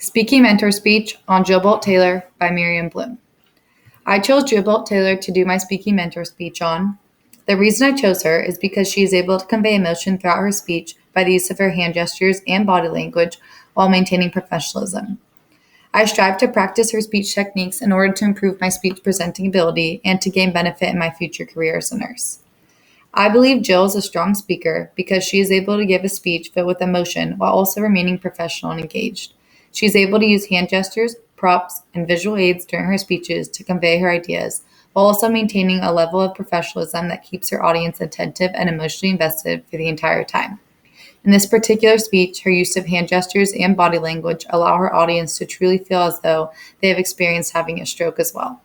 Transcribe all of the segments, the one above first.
Speaking Mentor Speech on Jill Bolt Taylor by Miriam Bloom. I chose Jill Bolt Taylor to do my Speaking Mentor Speech on. The reason I chose her is because she is able to convey emotion throughout her speech by the use of her hand gestures and body language while maintaining professionalism. I strive to practice her speech techniques in order to improve my speech presenting ability and to gain benefit in my future career as a nurse. I believe Jill is a strong speaker because she is able to give a speech filled with emotion while also remaining professional and engaged. She is able to use hand gestures, props, and visual aids during her speeches to convey her ideas, while also maintaining a level of professionalism that keeps her audience attentive and emotionally invested for the entire time. In this particular speech, her use of hand gestures and body language allow her audience to truly feel as though they have experienced having a stroke as well.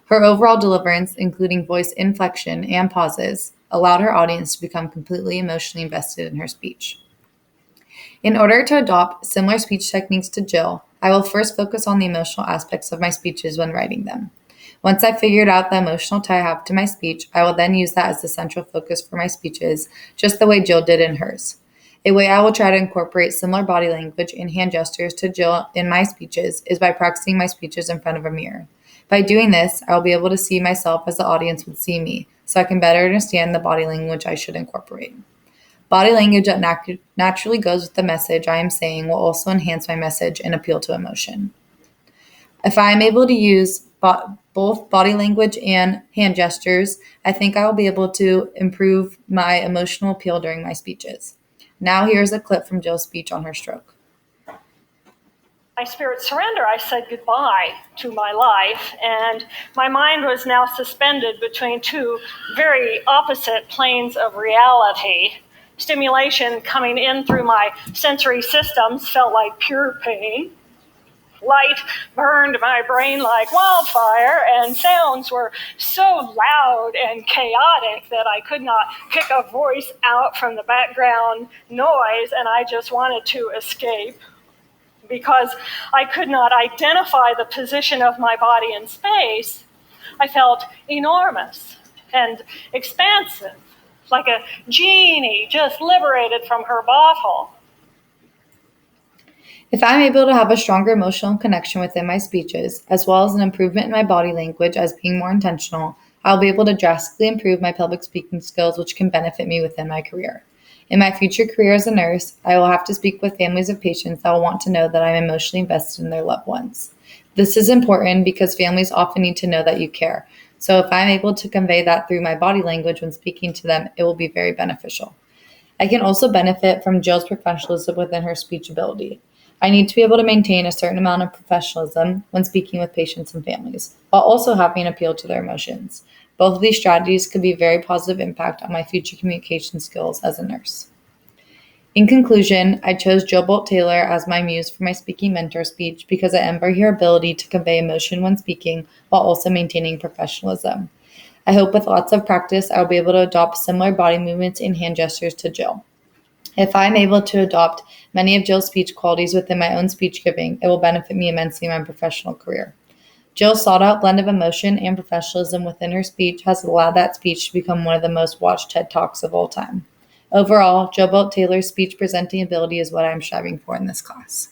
Her overall deliverance, including voice inflection and pauses, allowed her audience to become completely emotionally invested in her speech. In order to adopt similar speech techniques to Jill, I will first focus on the emotional aspects of my speeches when writing them. Once I've figured out the emotional tie I have to my speech, I will then use that as the central focus for my speeches, just the way Jill did in hers. A way I will try to incorporate similar body language and hand gestures to Jill in my speeches is by practicing my speeches in front of a mirror. By doing this, I will be able to see myself as the audience would see me, so I can better understand the body language I should incorporate. Body language that naturally goes with the message I am saying will also enhance my message and appeal to emotion. If I am able to use both body language and hand gestures, I think I will be able to improve my emotional appeal during my speeches. Now here's a clip from Jill's speech on her stroke. My spirit surrender, I said goodbye to my life, and my mind was now suspended between two very opposite planes of reality. Stimulation coming in through my sensory systems felt like pure pain. Light burned my brain like wildfire, and sounds were so loud and chaotic that I could not pick a voice out from the background noise, and I just wanted to escape. Because I could not identify the position of my body in space, I felt enormous and expansive, like a genie just liberated from her bottle. If I'm able to have a stronger emotional connection within my speeches, as well as an improvement in my body language as being more intentional, I'll be able to drastically improve my public speaking skills, which can benefit me within my career. In my future career as a nurse, I will have to speak with families of patients that will want to know that I'm emotionally invested in their loved ones. This is important because families often need to know that you care. So if I'm able to convey that through my body language when speaking to them, it will be very beneficial. I can also benefit from Jill's professionalism within her speech ability. I need to be able to maintain a certain amount of professionalism when speaking with patients and families, while also having an appeal to their emotions. Both of these strategies could be a very positive impact on my future communication skills as a nurse. In conclusion, I chose Jill Bolt Taylor as my muse for my speaking mentor speech because I envy her ability to convey emotion when speaking while also maintaining professionalism. I hope with lots of practice, I will be able to adopt similar body movements and hand gestures to Jill. If I'm able to adopt many of Jill's speech qualities within my own speech giving, it will benefit me immensely in my professional career. Jill's sought-out blend of emotion and professionalism within her speech has allowed that speech to become one of the most watched TED Talks of all time. Overall, Jill Bolt Taylor's speech presenting ability is what I'm striving for in this class.